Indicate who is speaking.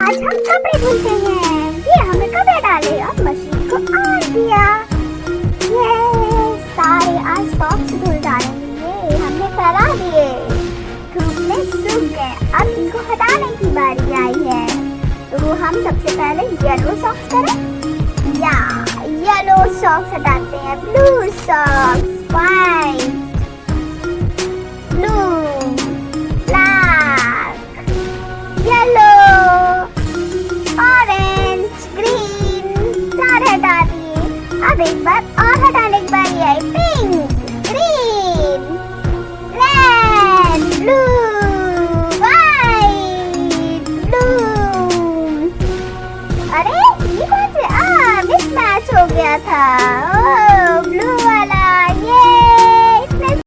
Speaker 1: आज हम कपड़े धुलते हैं। ये हमने कपड़े डाले और मशीन को ऑन किया। ये सारे आज सॉक्स धुल डालेंगे। ये हमने फैला दिए, धूप में सूख गए। अब इनको हटाने की बारी आई है। तो हम सबसे पहले येलो सॉक्स करें या येलो सॉक्स हटाते हैं। Blue socks, white, blue, black, yellow, orange, green, सारे हटा दिए। अब एक बार और हटाने की बारी आई।